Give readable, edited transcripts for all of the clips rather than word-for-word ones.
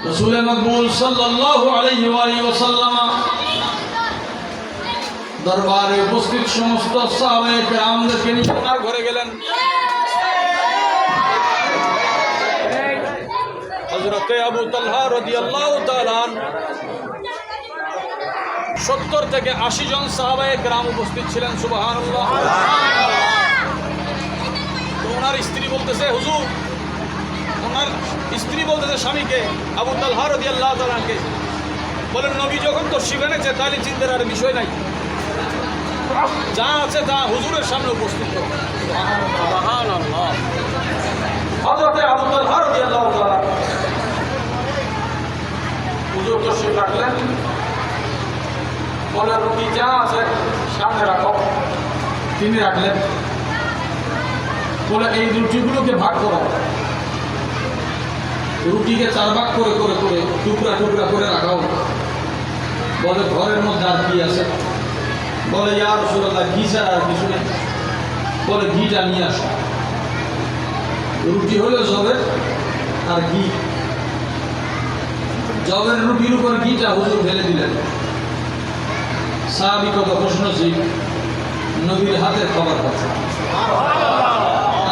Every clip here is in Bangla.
রাসূল মকবুল সাল্লাল্লাহু আলাইহি ওয়াসাল্লাম দরবারে উপস্থিত সমস্ত সাহাবায়ে কেরামদেরকে নিয়ে ওনার ঘরে গেলেন। হযরত আবু তালহা রাদিয়াল্লাহু তাআলা 70 থেকে 80 জন সাহাবায়ে কেরাম উপস্থিত ছিলেন। সুবহানাল্লাহ। তো ওনার স্ত্রী বলতেছে, হুজুর, ওনার স্ত্রী বলতেছে স্বামীকে, আবু তালহা রাদিয়াল্লাহু তাআলাকে, বলেন নবী যখন তো শিবেনেছে তাহলে চিন্তার আর বিষয় নাই, যা আছে তা হুজুরের সামনে উপস্থিত করো। সুবহানাল্লাহ। হযরত আবু তালহা রাদিয়াল্লাহু তাআলা হুজুর তো শিব রাখলেন, বলে রুটি যা আছে সামনে রাখো। তিনি রাখলেন, বলে এই রুটিগুলোকে ভাগ করো। রুটিকে 4 ভাগ করে করে করে টুকরা টুকরা করে রাখাও। বলে ঘরের মধ্যে আর কি আছে? বলে ইয়া রাসূলুল্লাহ, ঘি ছাড়া আর কিছু নেই। বলে ঘিটা নিয়ে আসো। রুটি হলো জবের আর ঘি। জবের রুটির উপর ঘিটা হুজুর ফেলে দিলেন। সাহাবী কত প্রশ্নশীল, নবীর হাতের খাবার খাচ্ছে।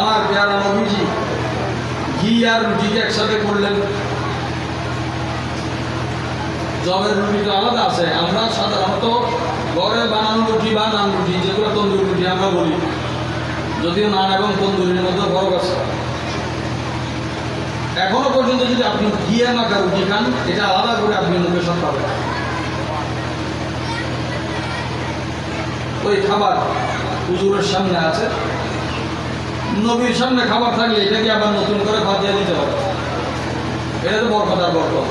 আমার প্যারা নবীজি ঘি আর রুটিকে একসাথে করলেন। জবের রুটিটা আলাদা আছে। আমরা সাধারণত ঘরে বানানো রুটি বা নান রুটি, যেগুলো তন্দুরি রুটি আমরা বলি, যদিও নান এবং তন্দুরির মধ্যে ফরক আছে। এখনো পর্যন্ত যদি আপনি ঘিয়ে মাখা রুটি খান, এটা আলাদা করে আপনি মুখে সব পাবেন। ওই খাবার হুজুরের সামনে আছে। নবীর সামনে খাবার থাকলে এটাকে আবার নতুন করে ভাত দিয়ে দিতে হবে। এটা তো বরকত আর বরকত,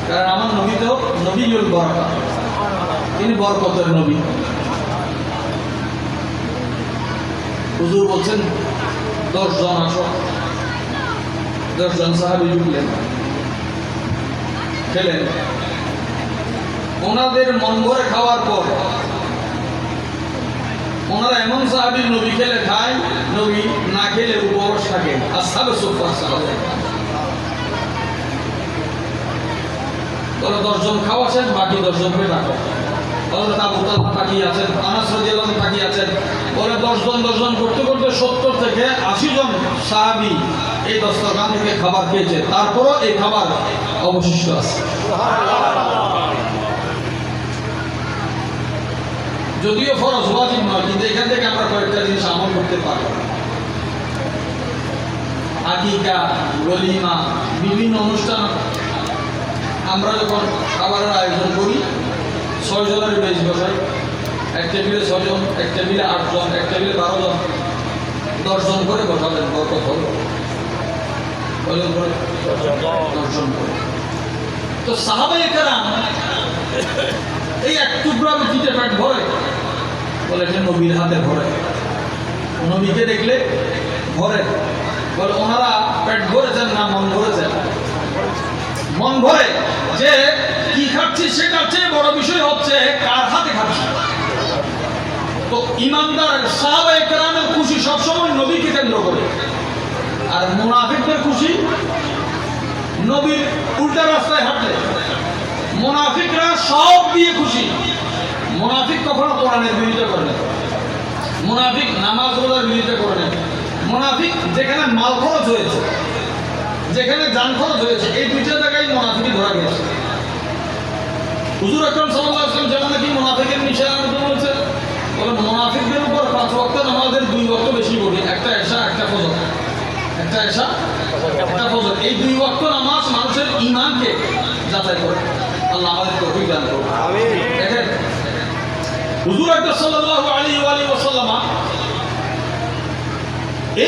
কারণ আমার নবী তো নবীউল বরকত, তিনি বরকতের নবী। হুজুর বলছেন 10 জন আসো। 10 জন সাহাবী জুটলেন, খেলেন। ওনাদের মন ভরে খাওয়ার পর ওনারা এমন সাহাবী, নবী খেলে খায়, নবী না খেলে উপবাস থাকে। আসহাবে সুফফা সাহাবা বলে 10 জন খাওয়া শেষ, বাকি 10 জনকে ডাকো। হযরত আবু তালহা তাকিয়ে আছেন, আনাস রাদিয়াল্লাহু আনহু তাকিয়ে আছেন। বলে 10 জন করতে করতে 70 থেকে 80 জন সাহাবী এই দস্তরখান থেকে খাবার খেয়েছে, তারপরও এই খাবার অবশিষ্ট আছে। যদিও ফরজ ওয়াজিব নয়, কিন্তু এখান থেকে আমরা কয়েকটা জিনিস আমল করতে পারব। আকিকা, ওলিমা, বিভিন্ন অনুষ্ঠান আমরা যখন খাবারের আয়োজন করি, 6 জনের বেশি বসাই। এক টেবিলে 6 জন, এক টেবিলে 8 জন, এক টেবিলে 12 জন, 10 জন করে বসাবেন। বরকত হল। কয়জন করে? 10 জন করে। তো সাহাবায়ে কেরাম এই এক টুকরা রুটিতে পেট ভরে, বলে এটা নবীর হাতে ভরে। নবীকে দেখলে ভরে। বলে ওনারা পেট ভরেছেন না মন ভরেছেন? মন ভরে। যে কি খাচ্ছি সেটার চেয়ে বড় বিষয় হচ্ছে কার হাতে খাচ্ছি। তো ইমানদার সাহাবায়ে কেরামের খুশি সবসময় নবীকে কেন্দ্র করে, আর মুনাফিকদের খুশি নবীর উল্টা রাস্তায় হাঁটলে। মুনাফিকরা সব দিয়ে খুশি। মুনাফিক কখনো কোরআনের বিরোধিতা করে না। মুনাফিক নামাজ রোজার বিরোধিতা করে না। মুনাফিক যেখানে মাল খরচ হয়েছে, যেখানে জান খরচ হয়েছে, এই দুইটা জায়গায় মুনাফিকই ধরা গেছে। হুজুর আকরাম সাল্লাল্লাহু আলাইহি ওয়াসাল্লাম যেমন কি মুনাফিকের নিশানা বলেছে, বলে মুনাফিকদের উপর 5 ওয়াক্ত নামাজের 2 ওয়াক্ত বেশি পড়ে, একটা এশা একটা ফজর, একটা এশা একটা ফজর। এই 2 ওয়াক্ত নামাজ মানুষের ঈমানকে যাচাই করে। আল্লাহ আমাদের তৌফিক দান করুন। আমিন। দেখেন হুজুর আকরাম সাল্লাল্লাহু আলাইহি ওয়াসাল্লাম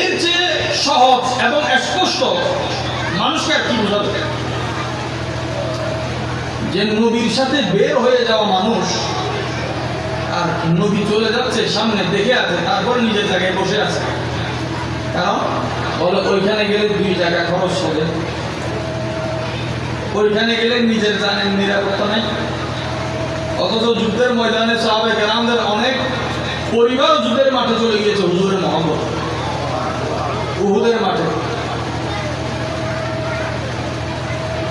এর চেয়ে সহজ এবং স্পষ্ট মানুষকে আর কি বোঝাবে? যে নবীর সাথে বের হয়ে যাওয়া মানুষ, আর নবী চলে যাচ্ছে সামনে দেখে আছে, তারপর নিজের জায়গায় বসে আছে। কারণ বলে ওইখানে গেলে 2 টাকা খরচ হবে, ওইখানে গেলে নিজের জানের নিরাপত্তা নেই। অথচ যুদ্ধের ময়দানে সাহাবায়ে কেরামদের অনেক পরিবার যুদ্ধের মাঠে চলে গিয়েছে হুজুরের মহব্বত। উহুদের মাঠে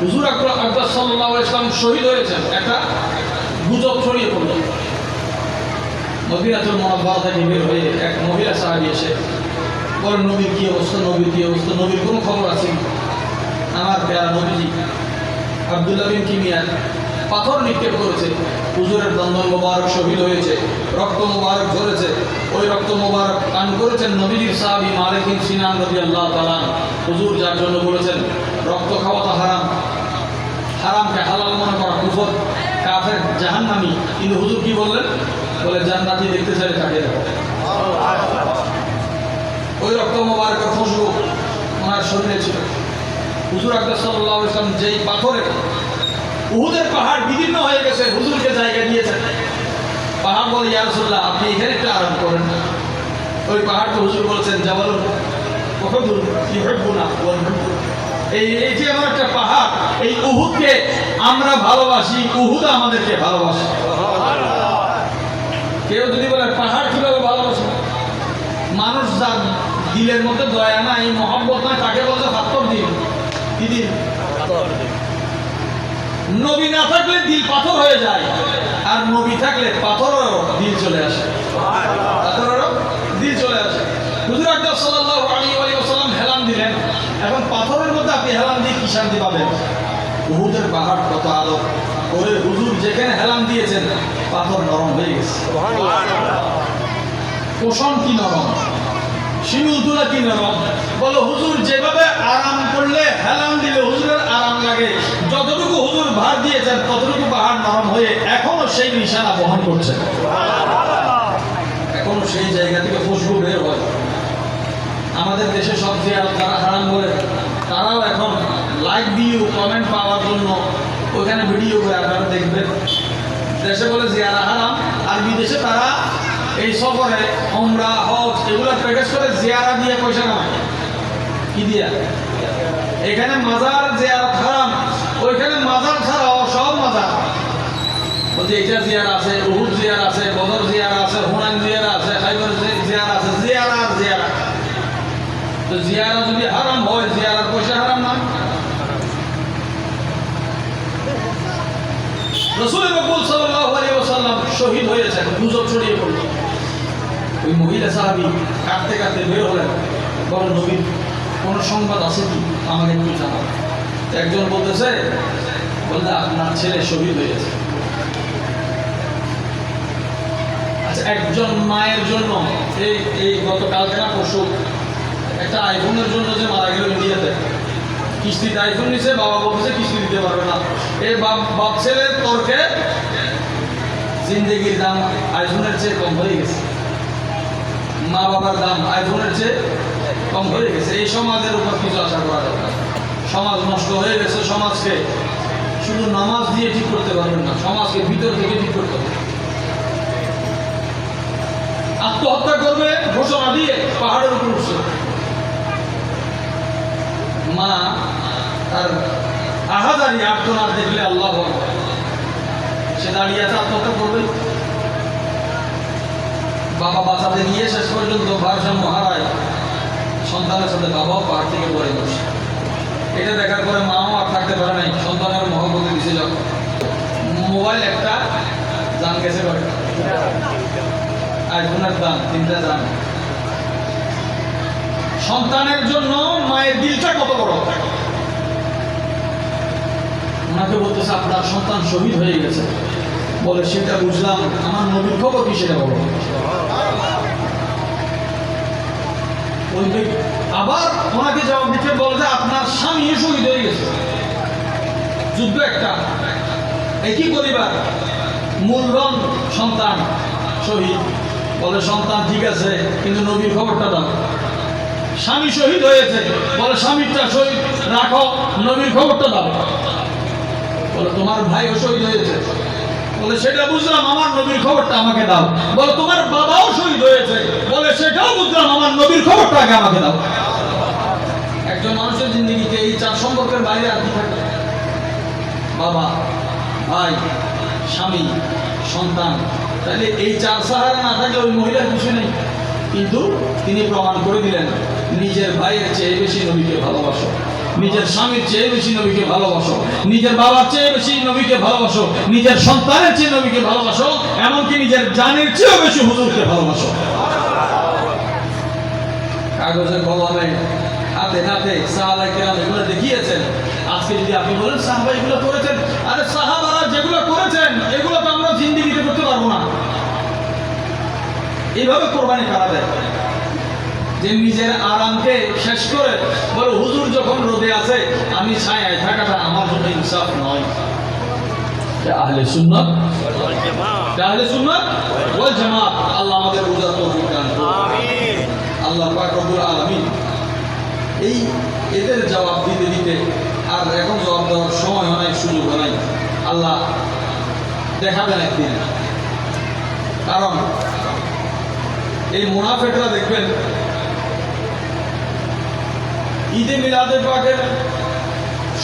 হুজুর আকরাম সাল্লাল্লাহু আলাইহি ওয়াসাল্লাম শহীদ হয়েছেন, একটা গুজব ছড়িয়ে পড়ল। মদিনাতুল মুনাওয়ারা থেকে বের হয়ে এক মহিলা সাহাবী এসে বলেন, নবীর কি অবস্থা, নবীর কি অবস্থা, নবীর কোনো খবর আছে? আমার প্যারা নবীজি আব্দুল্লাহ বিন কিমিয়ার পাথর নিক্ষেপ করেছে, হুজুরের দন্দন মোবারক শহীদ হয়েছে, রক্ত মোবারক ঝরেছে। ওই রক্ত মোবারক পান করেছেন নবীজির সাহাবী মালিক বিন সিনান রাদিয়াল্লাহু তাআলা। হুজুর যার জন্য বলেছেন রক্ত খাওয়া তো হারাম, হারামকে হালাল মনে করা কুফর, কাফের, জাহান্নামী। কিন্তু হুজুর কি বললেন? বলে জান্নাতি দেখতে চাইলে তাকিয়ে দেখো। ওই রক্ত মোবারকের খুশবু ওনার শরীরে ছিল। হুজুর আকরাম সাল্লাল্লাহু আলাইহি ওয়াসাল্লাম যেই পাথরে উহুদের পাহাড় বিদীর্ণ হয়ে গেছে, হুজুরকে জায়গা দিয়েছেন। পাহাড় বলে, ইয়া রাসূলুল্লাহ, আপনি এখানে একটু আরাম করেন। ওই পাহাড়কে হুজুর বলেছেন, জাবালুল উহুদ ইউহিব্বুনা ওয়া নুহিব্বু। এই যে আমার একটা পাহাড়, এই উহুদকে আমরা ভালোবাসি, উহুদ আমাদেরকে ভালোবাসে। কেউ যদি বলে পাহাড় কিভাবে ভালোবাসে, মানুষ যার দিলের মধ্যে দয়া নাই, মহব্বত নাই, তাকে বলছে পাথর দিন। কি দিন? নবী না থাকলে দিল পাথর হয়ে যায়, আর নবী থাকলে পাথরেরও দিল চলে আসে, পাথরেরও দিল চলে আসে। হুজুর আকরাম সাল্লাল্লাহু আলাইহি ওয়াসাল্লাম হেলান দিলেন। এখন পাথরের মধ্যে আপনি হেলান দিয়ে কি শান্তি পাবেন? উহুদের পাহাড় কত আলো করে হুজুর যেখানে হেলান দিয়েছেন, পাথর নরম হয়ে গেছে। পোষণ কি নরম, শিমুল তুলা কি নরম। বলো হুজুর যেভাবে আরাম করলে, হেলান দিলে হুজুরের আরাম লাগে, যতটুকু হুজুর ভার দিয়েছেন ততটুকু পাহাড় নরম হয়ে এখনো সেই নিশানা বহন করছে, এখনো সেই জায়গা থেকে খুশবু বের হয়। আমাদের দেশে সব জিয়ারত যারা হারাম বলে, তারাও এখন লাইক ভিউ কমেন্ট পাওয়ার জন্য ওখানে ভিডিও করে আপনারা দেখবেন। দেশে বলে জিয়ারা হারাম, আর বিদেশে তারা এই সফরে উমরা, হজ এগুলো প্যাকেজ করে জিয়ারা দিয়ে পয়সা কামায়। কি দিয়া? এখানে মাজার জিয়ারত হারাম, ওইখানে মাজার ছাড়াও সব মাজার বলতে এটা জিয়ারা আছে, উহুদ জিয়ারা আছে, বদর জিয়ারা আছে, হুনাইন জিয়ারা আছে, খাইবার জিয়ারা আছে, জিয়ারা আর জিয়ারা। তো জিয়ারা যদি হারাম হয়, জিয়ারার পয়সা হারাম না? রাসূল আকরাম সাল্লাল্লাহু আলাইহি ওয়াসাল্লাম শহীদ হয়েছেন, গুজব ছড়িয়ে পড়ল। ওই মহিলা সাহাবী কাঁদতে কাঁদতে বের হলেন, বলেন নবীর কোন সংবাদ আছে কি, আমাকে একটু জানান। একজন বলতেছে, বলতে আপনার ছেলে শহীদ হয়েছে। আচ্ছা, একজন মায়ের জন্য এই গতকালকে না পরশু একটা আইফোনের জন্য যে মারা গেল ইন্ডিয়াতে, কিস্তিতে আইফোন নিছে, বাবা বলতেছে কিস্তি দিতে পারবে না। এই বাপ ছেলের তর্কে জিন্দেগির দাম আইফোনের চেয়ে কম হয়ে গেছে, মা বাবার দাম আইফোনের চেয়ে কম হয়ে গেছে। এই সমাজের উপর কিছু আশা করা দরকার। সমাজ নষ্ট হয়ে গেছে, সমাজকে শুধু নামাজ দিয়ে ঠিক করতে পারবেন না, সমাজকে ভিতর থেকে ঠিক করতে হবে। আত্মহত্যা করবে ঘোষণা দিয়ে পাহাড়ের উপর উঠছে, মা তার আহাজারি আর্তনাদ দেখলে আল্লাহ সে দাঁড়িয়ে আছে, আত্মহত্যা করবে। বাবা বাঁচাতে গিয়ে শেষ পর্যন্ত ভারসাম্য হারায়, সন্তানের সাথে বাবাও পাহাড় থেকে পড়ে বসে। এটা দেখার পরে মাও আর থাকতে পারে নাই, সন্তানের মহব্বতে দিছে। যখন মোবাইল একটা জান গেছে, আইফোনের দাম 3টা জান। সন্তানের জন্য মায়ের দিলটা কত বড়। ওনাকে বলতেছে আপনার সন্তান শহীদ হয়ে গেছে। বলে সেটা বুঝলাম, আমার নবীর খবর কি সেটা বলো। আবার ওনাকে জবাব দিতে বলে যে আপনার স্বামী শহীদ হয়ে গেছে, যুদ্ধ একটা, একই পরিবার, মূলধন সন্তান শহীদ। বলে সন্তান ঠিক আছে, কিন্তু নবীর খবরটা দাও। স্বামী শহীদ হয়েছে, বলে স্বামীরটা শহীদ রাখো, নবীর খবরটা দাও। বলে তোমার ভাইও শহীদ হয়েছে। বলে সেটা বুঝলাম, আমার নবীর খবরটা আমাকে দাও। বলে তোমার বাবাও শহীদ হয়েছে। বলে সেটাও বুঝলাম, আমার নবীর খবরটা আগে আমাকে দাও। একজন মানুষের জিন্দগিতে এই 4 সম্পর্কের বাইরে আর কি থাকে? বাবা, ভাই, স্বামী, সন্তান। তাহলে এই 4 সাহারা না থাকলে ওই মহিলার কিছু নেই। কিন্তু তিনি প্রমাণ করে দিলেন, নিজের ভাইয়ের চেয়ে বেশি নবীকে ভালোবাসো। নিজের স্বামীর চেয়ে বেশি নবীকে ভালোবাসো, নিজের বাবার চেয়ে বেশি নবীকে ভালোবাসো, নিজের সন্তানের চেয়ে নবীকে ভালোবাসো, এমনকি নিজের জানের চেয়েও বেশি হুজুরকে ভালোবাসো। কাগজে কলমে হাতে হাতে সাহাবায়ে কেরাম এগুলো দেখিয়েছেন। আজকে যদি আপনি বলেন সাহাবা এগুলো করেছেন, আরে সাহাবারা যেগুলো করেছেন এগুলো তো আমরা জিন্দেগিতে করতে পারবো না। এইভাবে কোরবানি করা যায় যে নিজের আরামকে শেষ করে বলে হুজুর যখন রোদে আছে আমি ছায়ায় থাকাটা আমার জন্য ইনসাফ নয়। আহলে সুন্নাত ওয়াল জামাত, আল্লাহ আমাদের বুঝার তৌফিক দান করুন, আমিন। আল্লাহ পাক রব্বুল আলামিন এই এদের জবাব দিতে দিতে আর এখন জবাব দেওয়ার সময় নাই, সুযোগ নাই। আল্লাহ দেখাবেন একদিন, কারণ এই মুনাফিকরা দেখবেন ঈদে মিলাদে পাকের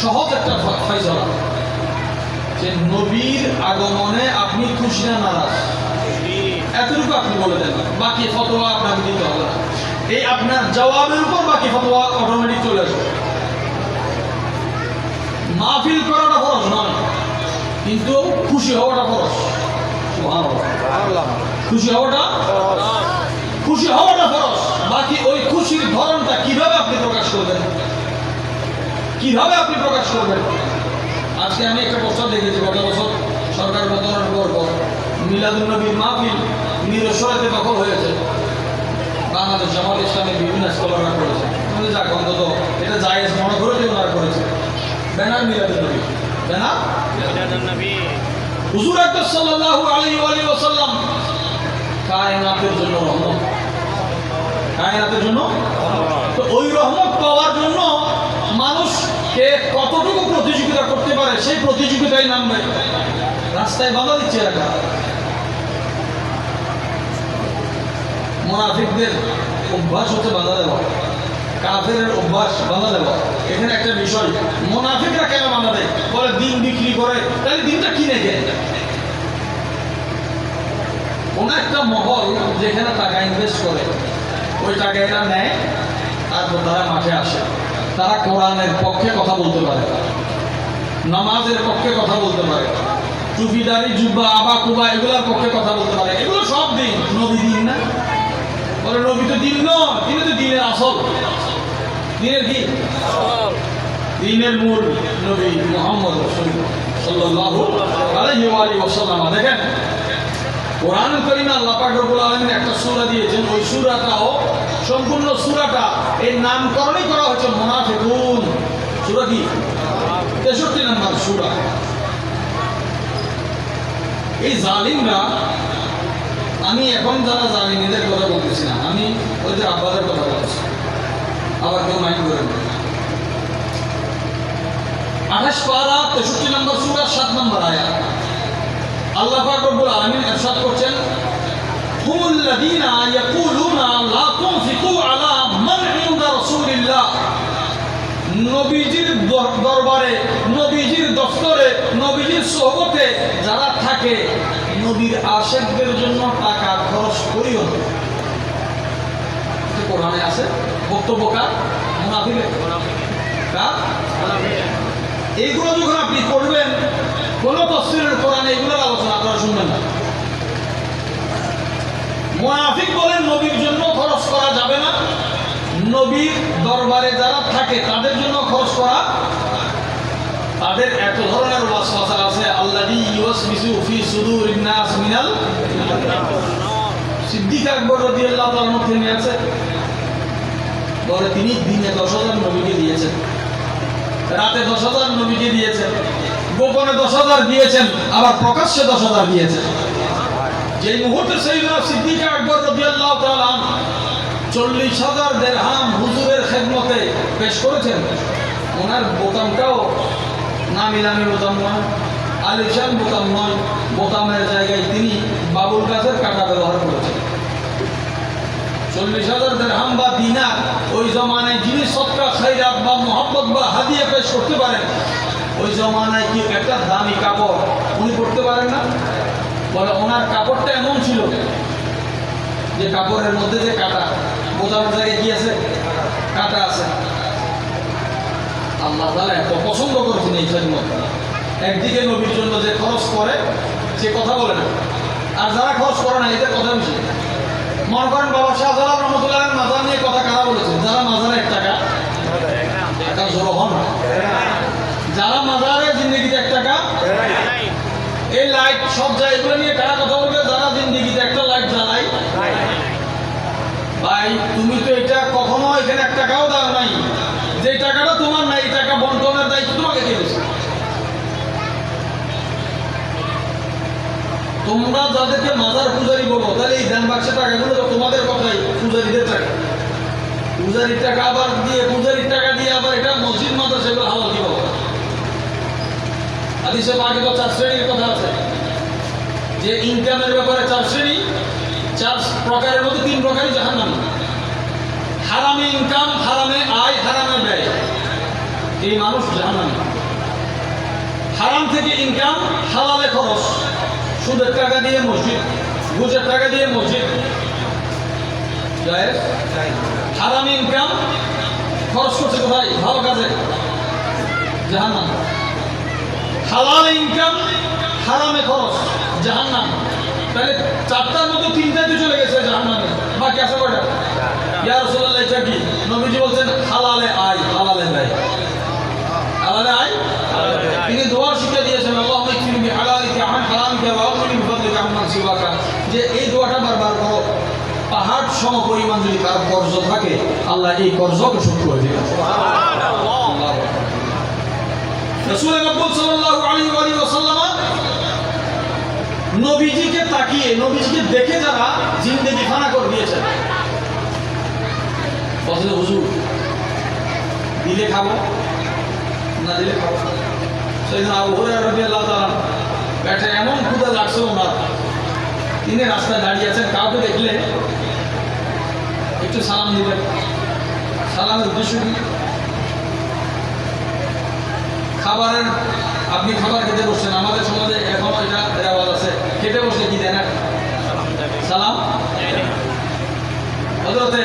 সহজ একটা ফয়সালা যে নবীর আগমনে আপনি খুশি না নারাজ, এতটুকু আপনি বলে দেন, বাকি ফতোয়া আপনাকে দিতে হবে না। এই আপনার জবাবের উপর বাকি ফতোয়া অটোমেটিক চলে আসবে। মাহফিল করাটা ফরজ নয়, কিন্তু খুশি হওয়াটা ফরজ। খুশি হওয়াটা ফরজ। বাকি ওই খুশির ধরনটা কিভাবে আপনি প্রকাশ করবেন, আজকে আমি একটা প্রস্তাব দেখেছি, গত বছর সরকার বদলানোর পর মিলাদুন নবীর মাহফিল নিরসরাতে দখল হয়েছে। বাংলাদেশ জামাত ইসলামের বিভিন্ন স্কলাররা করেছে, যাক অন্তত এটা জায়েজ মনে করে যে ওনারা করেছে। ব্যানার মিলাদুন নবী, হুজুর আকরাম সাল্লাল্লাহু আলাইহি ওয়া সাল্লাম কায়নাতের জন্য রহমত, তো ওই রহমত পাওয়ার জন্য মানুষকে কতটুকু প্রতিযোগিতা করতে পারে সেই প্রতিযোগিতায় নামবে। রাস্তায় বাধা দিচ্ছে এরা, মুনাফিকদের অভ্যাস হচ্ছে বাধা দেওয়া, কাফেরের অভ্যাস বাধা দেওয়া। এখানে একটা বিষয়, মুনাফিকরা কেন বাধা দেয়? বলে দিন বিক্রি করে, তাহলে দিনটা কিনে দেয়। কোন একটা মহল যেখানে টাকা ইনভেস্ট করে ওই টাকা এরা নেয়, তারপর তারা মাঠে আসে, তারা কোরআনের পক্ষে কথা বলতে পারে, নামাজের পক্ষে কথা বলতে পারে, টুপিদারি জুব্বা আবা কুবা এগুলোর পক্ষে কথা বলতে পারে। এগুলো সব দিন, নবী দিন না? বলে নবী তো দিন নয়, তিনি তো দিনের আসল। দিনের কি? দিনের মূল নবী মুহাম্মদ সাল্লাল্লাহু আলাইহি ওয়া সাল্লাম। দেখেন কোরআনুল কারীমে আল্লাহ পাক রব্বুল আলামিন একটা সূরা দিয়েছেন, ওই সূরাটাও সম্পূর্ণ সূরাটা এর নামকরণই করা হচ্ছে মুনাফিকুন। সূরা কি? 63 নম্বর সূরা। এই জালিমরা, আমি এখন যারা জালিমদের কথা বলতেছি না, আমি ওদের আব্বাদের কথা বলছি, আবার কেউ মাইন্ড করেন। 28 পারা 63 নম্বর সূরা 7 নম্বর আয়াত আল্লাহ পাক রব্বুল আলামিন ইরশাদ করছেন, হুমুল্লাযীনা ইয়াকুলুনা লা তুনফিকু আলা মান ইনদা রাসূলিল্লাহ। নবীজির দরবারে, নবীজির দফতরে, নবীজির সোহবতে যারা থাকে, নবীর আশিকদের জন্য টাকা খরচ করিও না। কোরআনে আছে বক্তব্য কার? মুনাফিকের। এইগুলো যখন আপনি করবেন, কোন তাফসীরের কোরআনে এগুলোর আলোচনা আপনারা শুনবেন না। মুনাফিক বলেন নবীর জন্য খরচ করা যাবে না, নবীর দরবারে যারা থাকে তাদের জন্য খরচ করা। তাদের এত ধরনের ওয়াসওয়াসা আছে, আল্লাযী ইউওয়াসবিসু ফি সুদুরিন নাস মিনাল। সিদ্দিক আকবর রাদিয়াল্লাহু তাআলার মধ্যে আছে, বলে তিনি দিনে 10,000 নবীকে দিয়েছেন, রাতে 10,000 নবীকে দিয়েছেন, গোপনে 10,000 দিয়েছেন, আবার প্রকাশ্যে 10,000 দিয়েছেন। যে মুহূর্তে সাইয়েদনা সিদ্দিক আকবর রাদিয়াল্লাহু তাআলা 40,000 দিরহাম হুজুরের খেদমতে পেশ করেছেন, ওনার বোতামটাও নামি নামি বোতাম নয়, আলিশান বোতাম নয়, বোতামের জায়গায় তিনি বাবুল গাছের কাঁটা ব্যবহার করেছেন। 40,000 দিরহাম বা দিনার ওই জমানায় যিনি সদকা খায়রাত বা মুহাব্বত বা হাদিয়া পেশ করতে পারেন, ওই জমানায় কি একটা দামি কাপড় উনি পরতে পারেন না? বলে ওনার কাপড়টা এমন ছিল যে কাপড়ের মধ্যে যে কাঁটা, বোতামের জায়গায় কি আছে? কাঁটা আছে। আল্লাহ তাআলা এত পছন্দ করেছেন এই খেদমত। একদিকে নবীর জন্য যে খরচ করে সে কথা বলে না, আর যারা খরচ করে না এদের কথা বেশি। মনে করেন বাবা শাহজালাল রহমতুল্লাহ মাজার নিয়ে কথা কারা বলেছে? যারা মাজারে 1 টাকা জড়ো হন না, যারা মাজারে জিন্দগিতে 1 টাকা, এই লাইট সব যায় এগুলো নিয়ে কারা কথা বলবে? যারা জিন্দগিতে একটা লাইট জ্বালাই। ভাই তুমি তো এটা কখনো এখানে 1 টাকাও দাও নাই, যে টাকাটা তোমার নাই এই টাকা বন্টনের দায়িত্ব তোমাকে কে দিয়েছে? তোমরা যাদেরকে মাজার পূজারি বলো, তাহলে এই দান বাক্সের টাকাগুলো তো তোমাদের কথাই, পূজারীদের টাকা। পূজারির টাকা আবার দিয়ে, পূজারির টাকা দিয়ে আবার এটা মসজিদ মাদ্রাসা এগুলো হালাল কি বলো? হাদিসে পাকে তো 4 শ্রেণীর কথা আছে, যে ইনকামের ব্যাপারে 4 শ্রেণী, 4 প্রকারের মধ্যে 3 প্রকারই জাহান্নামী। হারামে ইনকাম, হারামে আয়, হারামে ব্যয়, এই মানুষ জাহান্নামী। হারাম থেকে ইনকাম, হালালে খরচ, সুদের টাকা দিয়ে মসজিদ, ঘুষের টাকা দিয়ে মসজিদ, জায়েজ। হারাম ইনকাম খরচ করছে কোথায়? ভালো কাজে, জাহান্নাম। হালাল ইনকাম, হারামে খরচ, জাহান্নাম। তাহলে 4টার মধ্যে 3টাই তো চলে গেছে জাহান্নামে, বাকি আছে কয়টা? ইয়া রাসূলুল্লাহ এটা কি? নবীজি বলছেন হালালে আয়, হালালে ব্যয়। হালালে আয়, তিনি দোয়া শিক্ষা দিয়েছেন, আল্লাহুম্মা ইকফিনি বিহালালিকা আন হারামিকা ওয়া আগনিনি বিফদলিকা আম্মান সিওয়াকা, যে এই দোয়াটা বারবার করো। পাহাড় সম পরিমাণ যদি কারো কর্জ থাকে, আল্লাহ এই কর্জকে শোধ করে দিবেন। সুবহানাল্লাহ। রাসূল আকরাম সাল্লাল্লাহু আলাইহি ওয়া সাল্লাম নবীজিকে তাকিয়ে, নবীজিকে দেখে যারা জিন্দেগি ফানা করে দিয়েছেন, বলতে হুজুর দিলে খাবো, না দিলে খাবো। সেদিন আবু হুরায়রা রাদিয়াল্লাহু তাআলা পেটে এমন ক্ষুধা লাগছে ওনার, তিনি রাস্তায় দাঁড়িয়ে আছেন, কাউকে দেখলে একটু সালাম দিবেন। সালামের উদ্দেশ্য কি? খাবারের, আপনি খাবার খেতে বসছেন, আমাদের সমাজে এখনো এটা রেওয়াজ আছে, খেতে বসলে কি দেন? সালাম। হযরতে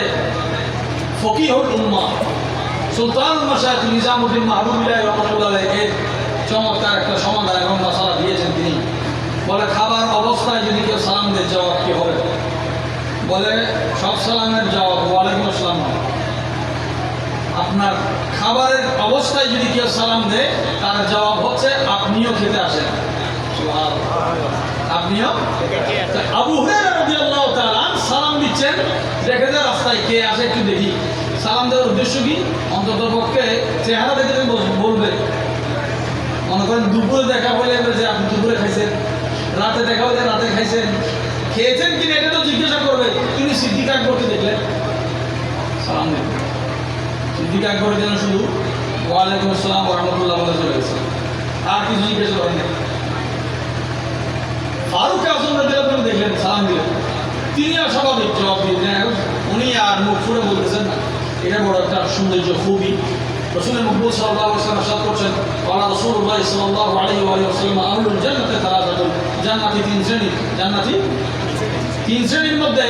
ফকিহুল উম্মাহ সুলতানুল মাশায়েখ নিজামউদ্দিন মাহবুবুল্লাহ রাহমাতুল্লাহ আলাইহি এর চমৎকার একটা সমাধান এবং মাসালা দিয়েছেন। তিনি বলে, খাবার অবস্থায় যদি কেউ সালাম দেয় জবাব কি হবে? বলে, সব সালামের জবাব ওয়ালাইকুম আসসালাম। আপনার খাবারের অবস্থায় যদি কেউ সালাম দেয় তার জবাব হচ্ছে আপনিও খেতে আসেন। আপনিও। আবু হুরায়রা রাদিয়াল্লাহু তাআলা সালাম দিচ্ছেন, দেখে যে রাস্তায় কে আসে একটু দেখি। সালাম দেওয়ার উদ্দেশ্য কি? অন্তত পক্ষে চেহারা দেখে বলবে। মনে করেন দুপুরে দেখা বলে যে আপনি দুপুরে খাইছেন, রাতে দেখা হলে রাতে খাইছেন, খেয়েছেন কিনা এটা তো জিজ্ঞাসা করবে। তিনি সিদ্দিক আকবরকে দেখলেন, সালাম দিলেন। সিদ্দিক আকবর যেন শুধু ওয়ালাইকুম আসসালাম ওয়া রাহমাতুল্লাহ বলে চলে গেছে, আর কিছু জিজ্ঞাসা করেন না। ফারুক আযম রাদিয়াল্লাহু আনহু দেখলেন, সালাম দিলেন। তিনি আর স্বাভাবিক জবাব দিলেন, উনি আর মুখ ফুটে বলতেছেন না। এটা বড় একটা সৌন্দর্য, খুবই। রাসূলের মকবুল সাল্লাল্লাহু আলাইহি ওয়াসাল্লাম ইরশাদ করছেন, ওয়ালা রাসূলুল্লাহ সাল্লাল্লাহু আলাইহি ওয়া সাল্লাম আহলুল জান্নাতি সালাসাতুন, জান্নাতি 3 শ্রেণী। জান্নাতি 3 শ্রেণীর মধ্যে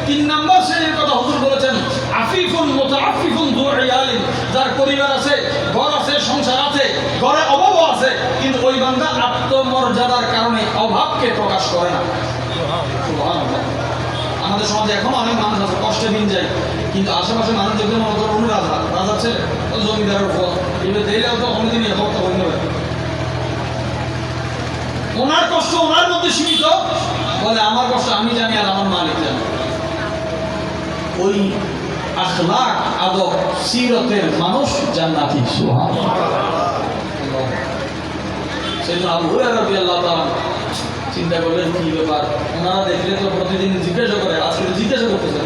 3 নম্বর শ্রেণীর কথা হুজুর বলেছেন, আফিফুন মুতাআফফিফুন যু ইয়ালিন, যার পরিবার আছে, ঘর আছে, সংসার আছে, ঘরে অভাবও আছে, কিন্তু ওই বান্দা আত্মমর্যাদার কারণে অভাবকে প্রকাশ করে না। সুবহানাল্লাহ। আমাদের সমাজে এখনো অনেক মানুষ আছে, কষ্টে দিন যায়, কিন্তু আশেপাশে মানুষ দেখলে মনে করে উনি রাজা, রাজার ছেলে, জমিদারের ফল, এবার দিলেও তো কোনোদিনই এত হইতে পারে। ওনার কষ্ট ওনার মধ্যে সীমিত, বলে আমার কষ্ট আমি জানি আর আমার মালিক জানে। ওই আখলাক, আদব, সিরতের মানুষ জান্নাতি। সুবহানাল্লাহ। সেজন্য আবু হুরায়রা রাদিয়াল্লাহু তাআলা চিন্তা করলেন, কি ব্যাপার? ওনারা দেখলে তো প্রতিদিন জিজ্ঞাসা করে, আজকে জিজ্ঞাসা করতেছেন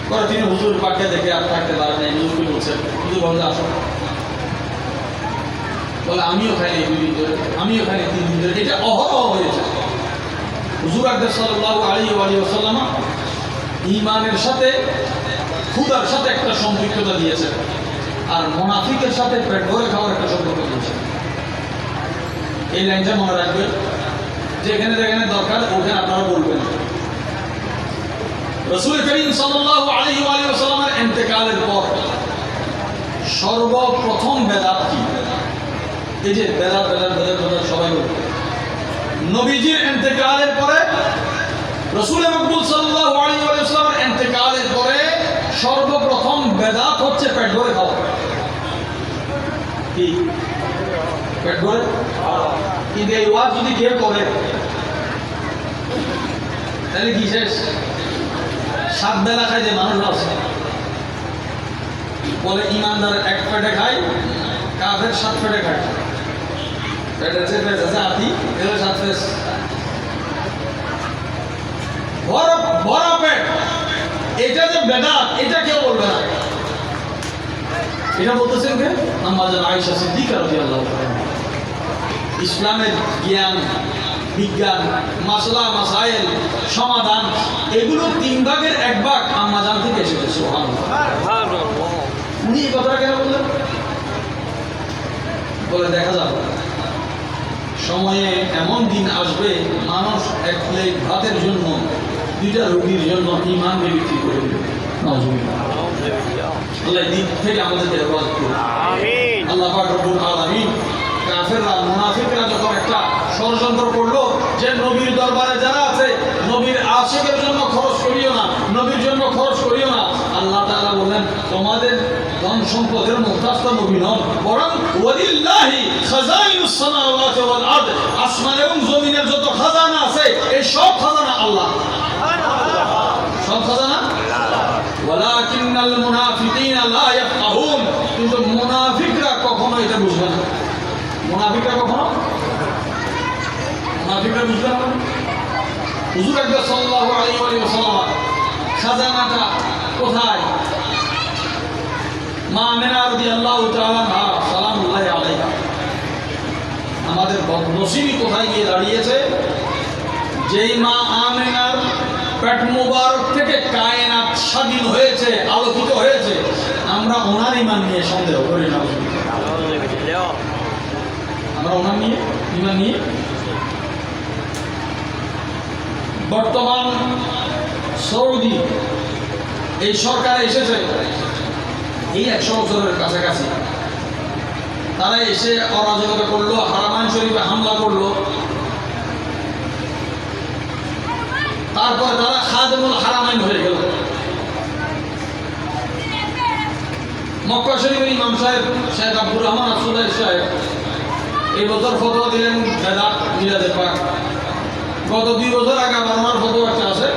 করে। তিনি হুজুর পাককে দেখে আর থাকতে পারেন না, হুজুরকে বলছেন, হুজুর বলতে আসো। বলে, আমিও খাই 2 দিন ধরে, আমিও খাই 3 দিন ধরে। এটা অহরহ হয়েছে। হুজুর আকরাম সাল্লাল্লাহু আলাইহি ওয়া সাল্লাম ঈমানের সাথে, ক্ষুধার সাথে একটা সম্পৃক্ততা দিয়েছেন, আর মুনাফিকের সাথে পেট ভরে খাওয়ার একটা সম্পর্ক দিয়েছেন। এই লাইনটা মনে রাখবেন, যেখানে যেখানে দরকার ওখানে আপনারা বলবেন। রাসূল করিম সাল্লাল্লাহু আলাইহি ওয়া সাল্লামের ইন্তেকালের পর সর্বপ্রথম বেদাত কি? এই যে বেদাত বেদাত বেদাত বেদাত সবাই বলে, নবীজির ইন্তেকালের পরে, রাসূল মকবুল সাল্লাল্লাহু আলাইহি ওয়াসাল্লামের ইন্তেকালের পরে সর্বপ্রথম বেদাত হচ্ছে পেট ভরে খাওয়া। কি পেট ভরে? কিন্তু এই ওয়াজ যদি কেউ করে তাহলে কি শেষ? 7 বেলা খায় যে মানুষ আছে, বলে ইমানদার 1 পেটে খায়, কাফের 7 পেটে খায়। পেটের চেয়ে পেট আছে আতি, এর 7 পেট ভরা পেট। এটা যে বেদাত, এটা কেউ বলবে না। এটা বলতেছেন কে? আম্মা জান আয়েশা সিদ্দিকা রাদিয়াল্লাহু তাআলা। ইসলামের জ্ঞান, বিজ্ঞান, মাসলা মাসাইল, সমাধান, এগুলো 3 ভাগের 1 ভাগ আম্মা জান থেকে এসেছে। সুবহানাল্লাহ। উনি এই কথাটা কেন বললেন? বলে দেখা যাবে সময়ে এমন দিন আসবে, মানুষ 1 প্লেট ভাতের জন্য 2টা রুটির জন্য ঈমান বিক্রি করে দেবে। আল্লাহ দিন থেকে আমাদেরকে হেফাজত করুন। আমিন। আল্লাহ পাক রব্বুল আলামিন কাফেররা, মুনাফিকরা যখন একটা ষড়যন্ত্র করলো যে নবীর দরবারে যারা আছে, নবীর আশিকের জন্য খরচ করিও না, নবীর জন্য খরচ করিও না, আল্লাহ তাআলা বলেন তোমাদের ধন সম্পদের মুখতাজ তো নবী নন, বরং ওয়ালিল্লাহি খাজাইনুস সামাওয়াতি ওয়াল আরদ, আসমান এবং জমিনের যত খাজানা আছে এই সব খাজানা আল্লাহ। সব খাজানা ওয়ালাকিন্নাল মুনাফিকিনা লা ইয়াফকাহুন। কিন্তু মুনাফিকরা কখনো এটা বুঝবে না। মুনাফিকরা কখনো বুঝবে না। হুজুর আকরাম সাল্লাল্লাহু আলাইহি ওয়াসাল্লাম খাজানাটা কোথায়? মা আমিনা রাদিয়াল্লাহু তাআলা আনহা সালামুল্লাহি আলাইহা, আমাদের বদনসিবি কোথায় গিয়ে দাঁড়িয়েছে? যেই মা আমিনার পেট মুবারক থেকে কায়নাত স্বাধীন হয়েছে, আলোকিত হয়েছে, আমরা ওনার ঈমান নিয়ে সন্দেহ করি না। আমরা ওনার নিয়ে ঈমান নিয়ে বর্তমান সৌদি এই সরকার এসেছে এই 100 বছরের কাছাকাছি, তারা এসে অরাজকতা করলো, হারামাইন শরীফে হামলা করলো, তারপরে তারা খাদেমুল হারামাইন হয়ে গেল। মক্কা শরীফের ইমাম সাহেব শেখ আব্দুর রহমান আসুল্লাহ সাহেব এই বছর ফতোয়া দিলেন বেদাত মিলাদে পাক। গত 2 বছর আগে আমার ওনার ফতোয়া একটা আছে,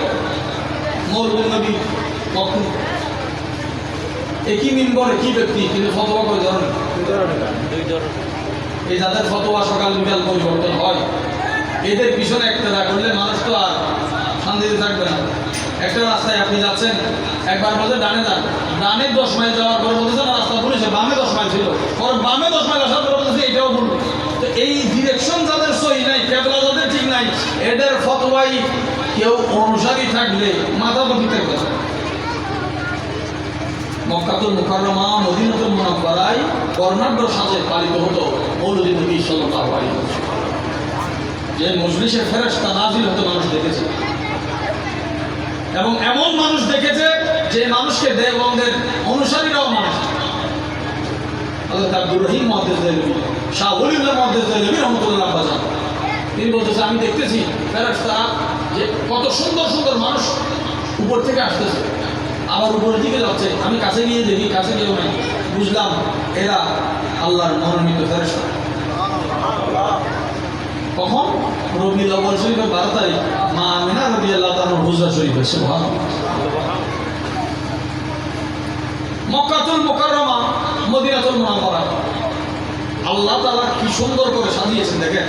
মৌলভী নবী মকরু, একই মিম্বর একই ব্যক্তি, কিন্তু ফতোয়া কয় ধরনের? 2 ধরনের। এই যাদের ফতোয়া সকাল বিকাল পরিবর্তন হয়, এদের পিছনে একটা করলে মানুষ তো আর শান্তিতে থাকবে না। একটা রাস্তায় আপনি যাচ্ছেন, একবার বলতে ডানে যান, ডানে 10 মাইল যাওয়ার পরে বলতেছে না রাস্তা ভুলেছে, বামে 10 মাইল ছিল, পরে বামে 10 মাইল আসার পরে বলতেছে এটাও ভুল। তো এই ডিরেকশন যাদের সহি নাই, কেবলা যাদের ঠিক নাই, এদের ফতোয়াই কেউ অনুসারী থাকলে মাথা পতি থাকবে না। মক্কাতুল মুকাররমা, মদিনাতুল মুনাওয়ারায় বর্ণাঢ্য সাজে পালিত হতো মৌলুদ নবী সাল্লাল্লাহু আলাইহি ওয়াসাল্লাম। যে মজলিসে ফেরেশতা নাজিল হতে মানুষ দেখেছে, এবং এমন মানুষ দেখেছে যে মানুষকে দেওবন্দের অনুসারীরাও মানে। হযরত আব্দুর রহিম মুহাদ্দিস দেলভী, শাহ ওলিউল্লাহ মুহাদ্দিস দেলভী রহমাতুল্লাহ আলাইহি, তিনি বলতেছে আমি দেখতেছি ফেরেশতা যে কত সুন্দর সুন্দর মানুষ উপর থেকে আসতেছে, আবার উপরের দিকে যাচ্ছে। আমি কাছে গিয়ে দেখি, কাছে গিয়েও নাই, বুঝলাম এরা আল্লাহর মনোনীত ফেরেশতা। কখন? রবিউল আউয়াল শরীফের 12 তারিখ মা আমিনা রাদিয়াল্লাহু তাআলার হুজরা শরীফে। সুবহানাল্লাহ। মক্কাতুল মুকাররমা, মদিনাতুল মুনাওয়ারা, আল্লাহ তাআলা কি সুন্দর করে সাজিয়েছেন দেখেন।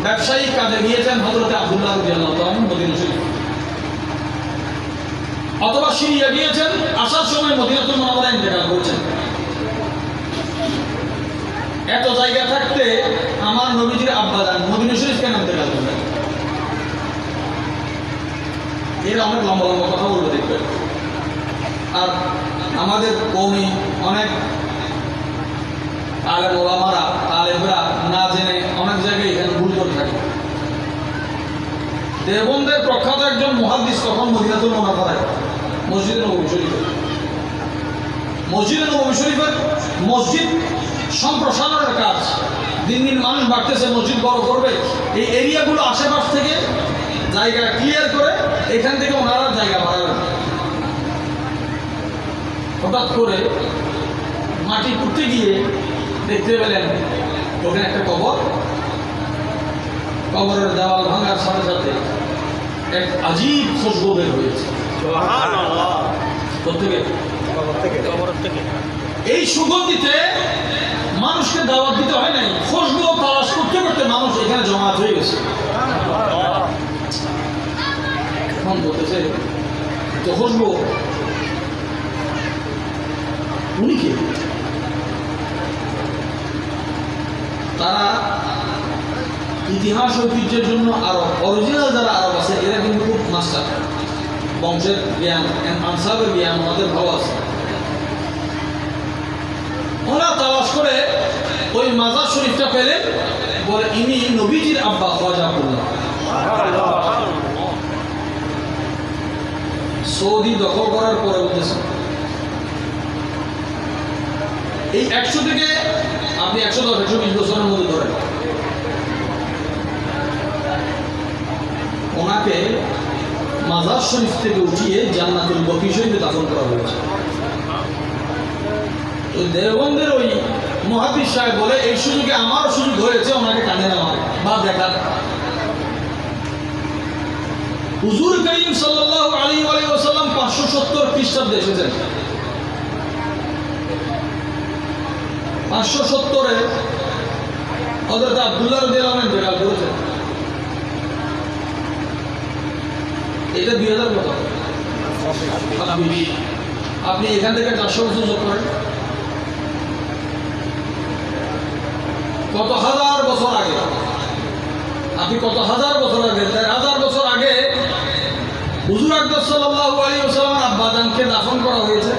ব্যবসায়িক কাজে গিয়েছেন হযরত আব্দুল্লাহ রাদিয়াল্লাহু তাআলা মদিনা শরীফ, অথবা সিরিয়া গিয়েছেন, আসার সময় মদিনাতুল মুনাওয়ারা ইন্তেকাল করেছেন। এত জায়গা থাকতে আমার নবীজির আব্বাজান মদিনা শরীফ কেন ইন্তেকাল করলেন? এর অনেক লম্বা লম্বা কথা বলবো দেখবেন। আর আমাদের কওমি অনেক আলেম ওলামারা, আলেমরা না জেনে অনেক জায়গায় এখানে ভুল করে থাকে। দেওবন্দের প্রখ্যাত একজন মুহাদ্দিস তখন মদিনাতুল মুনাওয়ারায় মসজিদে নববী শরীফে মসজিদে নববী শরীফের মসজিদ সম্প্রসারণের কাজ, দিন দিন মানুষ বাড়তেছে, মসজিদ বড় করবে, এই এরিয়াগুলো আশেপাশ থেকে জায়গা ক্লিয়ার করে এখান থেকে ওনারা জায়গা বাড়াবেন। হঠাৎ করে মাটি খুঁড়তে গিয়ে দেখতে পেলেন ওখানে একটা কবর, কবরের দেওয়াল ভাঙার সাথে সাথে এক আজীব খুশবু বের হয়েছে। এই সুগন্ধিতে মানুষকে দাওয়াত দিতে হয় নাই, খুশবু তালাশ করতে করতে মানুষ এখানে জমায়েত হয়ে গেছে। এখন বলতেছে তো খুশবু উনি কে? তারা ইতিহাস ঐতিহ্যের জন্য আরব, অরিজিনাল যারা আরব আছে এরা কিন্তু খুব মাস্টার, বংশের জ্ঞান, আনসাবের জ্ঞান ওনাদের ভালো আছে। ওরা তালাশ করে ওই মাজার শরীফটা পেলেন, বলে ইনি নবীজির আব্বা খাজা আব্দুল্লাহ। সৌদি দখল করার পরে বলতেছে এই 100 থেকে আপনি 110-120 বছরের মধ্যে ধরেন, ওনাকে মাজার শরীফ থেকে উঠিয়ে জান্নাতুল বকি শরীফে দাফন করা হয়েছে। তো দেওবন্দের ওই মুহাদ্দিস সাহেব বলে এই সুযোগে আমারও সুযোগ হয়েছে ওনাকে কাঁধে নেওয়ার বা দেখার। হুজুর করিম সাল্লাল্লাহু আলাইহি ওয়াসাল্লাম 570 খ্রিস্টাব্দে এসেছেন। 570-এ হযরত আব্দুল্লাহ রাদিয়াল্লাহু আনহু ইন্তেকাল করেছেন। এটা 2000 কত? আপনি এখান থেকে 400 বছর যোগ করেন, কত হাজার বছর আগে, আপনি কত হাজার বছর আগে, 1000 বছর আগে হুজুর আকরাম সাল্লাল্লাহু আলাইহি ওয়াসাল্লামের আব্বাজানকে দাফন করা হয়েছে।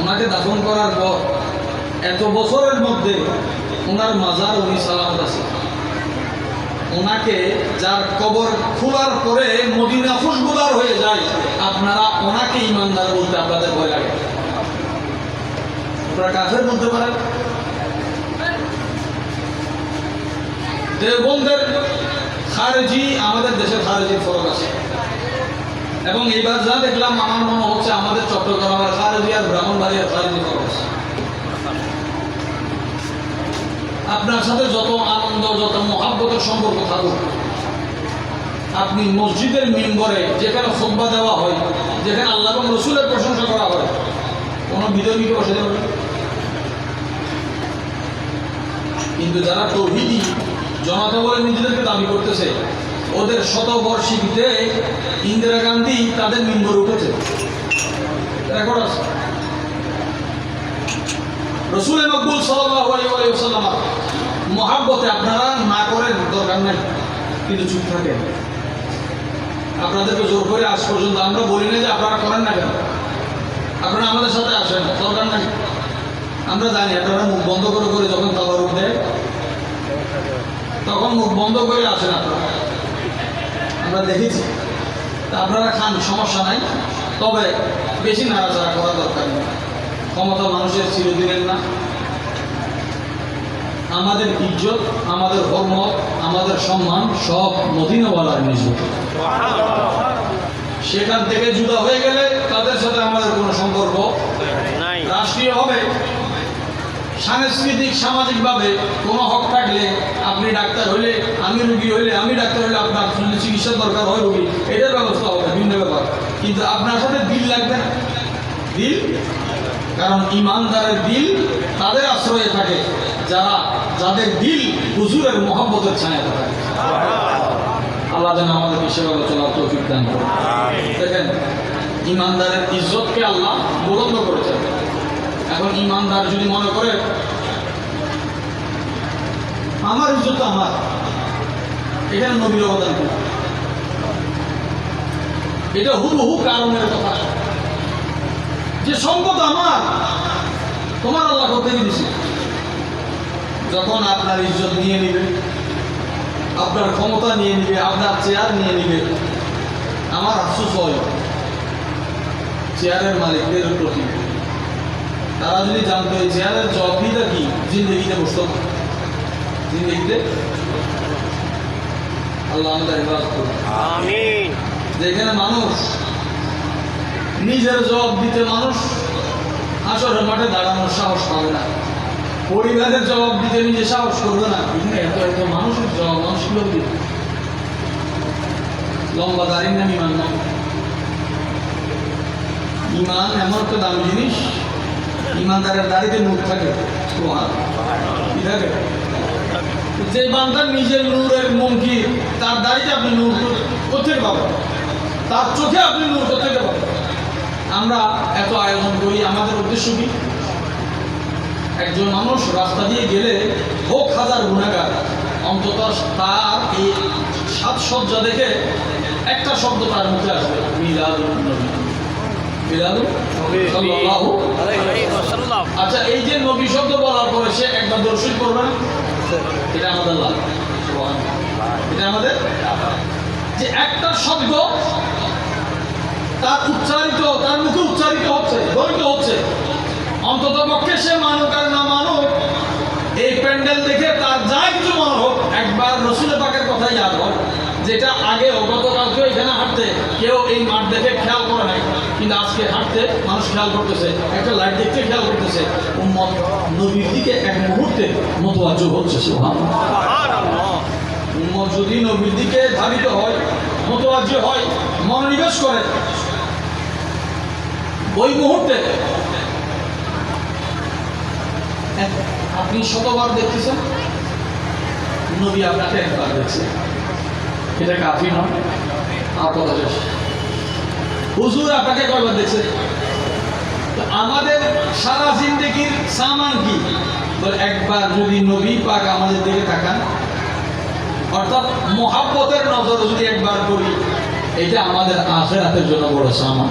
ওনাকে দাফন করার পর এত বছরের মধ্যে ওনার মাজার উনি সালামত আছে। ওনাকে যার কবর খোলার পরে মদিনা খুশবুদার হয়ে যায়, আপনারা ওনাকে ইমানদার বলতে আপনাদের ভয় লাগে? আপনারা কাফের বলতে পারেন? দেওবন্দের খারেজি আমাদের দেশের খারেজির ফরক আছে, এবং এইবার যা দেখলাম আমার মনে হচ্ছে আমাদের চট্টগ্রামের খারেজি আর ব্রাহ্মণবাড়িয়ার খারেজি ফরক আছে। আপনার সাথে যত আনন্দ, যত মহাব্বতের সম্পর্ক থাকুক, আপনি মসজিদের মিম্বরে যেখানে খুতবা দেওয়া হয়, যেখানে আল্লাহ এবং রসুলের প্রশংসা করা হয়, কোনো বিতর্কিত বসে যাবে। কিন্তু যারা তৌহিদি জনতা বলে নিজেদেরকে দাবি করতেছে, ওদের শতবর্ষিকীতে ইন্দিরা গান্ধী তাদের মিম্বরে উঠেছে, রেকর্ড আছে। রসুল মকবুল সাল্লাল্লাহু আলাইহি ওয়াসাল্লাম মহাব্বতে আপনারা না করেন, দরকার নাই, কিন্তু চুপ থাকেন। আপনাদেরকে জোর করে আজ পর্যন্ত আমরা বলি না যে আপনারা করেন না কেন, আপনারা আমাদের সাথে আসেন, দরকার নাই। আমরা জানি আপনারা মুখ বন্ধ করে করে যখন তাবারুক দেয় তখন মুখ বন্ধ করে আসেন আপনারা, আমরা দেখেছি। তা আপনারা খান, সমস্যা নাই, তবে বেশি নাড়াচাড়া করা দরকার নেই। ক্ষমতা মানুষের চিরদিনের না। আমাদের ইজ্জত, আমাদের হরমত, আমাদের সম্মান সব মদিনাওয়ালার নিজ। সেখান থেকে জুদা হয়ে গেলে তাদের সাথে আমাদের কোনো সম্পর্ক নাই। রাষ্ট্রীয় হবে, সাংস্কৃতিক সামাজিকভাবে কোনো হক থাকলে, আপনি ডাক্তার হইলে আমি রুগী হইলে, আমি ডাক্তার হইলে আপনার চিকিৎসার দরকার হয় রুগী, এটার ব্যবস্থা হবে, ভিন্ন ব্যাপার। কিন্তু আপনার সাথে দিল লাগবে না, দিল। কারণ ইমানদারের দিল তাদের আশ্রয়ে থাকে যাদের দিল হুজুরের মহব্বতের ছায়া থাকে। আল্লাহ যেন আমাদেরকে সেভাবে চলার তৌফিক দান করে। দেখেন, ইমানদারের ইজ্জতকে আল্লাহ বুলন্দ করেছেন। এখন ইমানদার যদি মনে করে আমার ইজ্জত আমার, এখানে নবীর অবদান কি? এটা হুবহু কারণের কথা যে সম্পদ আমার, তোমার আল্লাহ করতে দিয়েছে। যখন আপনার ইজ্জত নিয়ে নিবে, আপনার ক্ষমতা নিয়ে নিবে, আপনার চেয়ার নিয়ে নিবে, আমার আফসোস হয় চেয়ারের মালিকদের প্রতি। তারা যদি জানতো এই চেয়ারের জবাবদিহিতা কি, জিন্দগিতে বসতো না। জিন্দগিতে আল্লাহ আমাদের হেফাজত করুন, আমিন। যেখানে মানুষ নিজের জবাব দিতে মানুষ হাসরের মাঠে দাঁড়ানোর সাহস পাবে না, পরিবারের জবাব দিতে নিজে সাহস করবে না, এখানে এত এত মানুষের জবাব মানুষ কিভাবে দিবে? লম্বা দাঁড়িয়ে নাম ইমান নয়। ইমান এমন একটা দামি জিনিস, ইমানদারের দাড়িতে নূর থাকে। কি থাকে? যে বান্দার নিজের নূরের মঙ্কি, তার দাড়িতে আপনি নূর কোথেকে পাবেন? তার চোখে আপনি নূর কোথেকে পাবেন? আমরা এত আয়োজন করি, আমাদের উদ্দেশ্য কি? একজন মানুষ রাস্তা দিয়ে গেলে হোক হাজার গুণাগার, অন্তত তার এই সাজসজ্জা দেখে একটা শব্দ তার মুখে আসবে, মিলাদুন নবী। আচ্ছা, এই যে নবী শব্দ বলার পরে সে একবার দর্শন করবে না, এটা আমাদের লাভ। এটা আমাদের যে একটা শব্দ তার উচ্চারিত, তার মুখে উচ্চারিত হচ্ছে, ধ্বনিত হচ্ছে, অন্তত পক্ষে সে মানুক আর না মানুক, এই প্যান্ডেল দেখে তার যা কিছু মনে হোক, একবার রসুলের পাকের কথা ইয়াদ হোক, যেটা আগে গতকালকে এখানে হাঁটতে কেউ এই মাঠ দেখে খেয়াল করে নাই, কিন্তু আজকে হাঁটতে মানুষ খেয়াল করতেছে, একটা লাইট দেখতে খেয়াল করতেছে। উম্মত নবীর দিকে এক মুহূর্তে মুতাওয়াজ্জিহ হচ্ছে। সুবহানাল্লাহ। উম্মত যদি নবীর দিকে ধাবিত হয়, মুতাওয়াজ্জিহ হয়, মনোনিবেশ করে, ওই মুহূর্তে আপনি শতবার দেখতেছেন, নবী আপনাকে একবার দেখছে, এটা কাফি নয়। আর কথা শেষ। হুজুর আপনাকে কয়বার দেখছে? আমাদের সারা জিন্দেগির সামান কি? একবার যদি নবী পাক আমাদের দিকে তাকান, অর্থাৎ মোহাব্বতের নজর যদি একবার করি, এটা আমাদের আখিরাতের জন্য বড় সামান।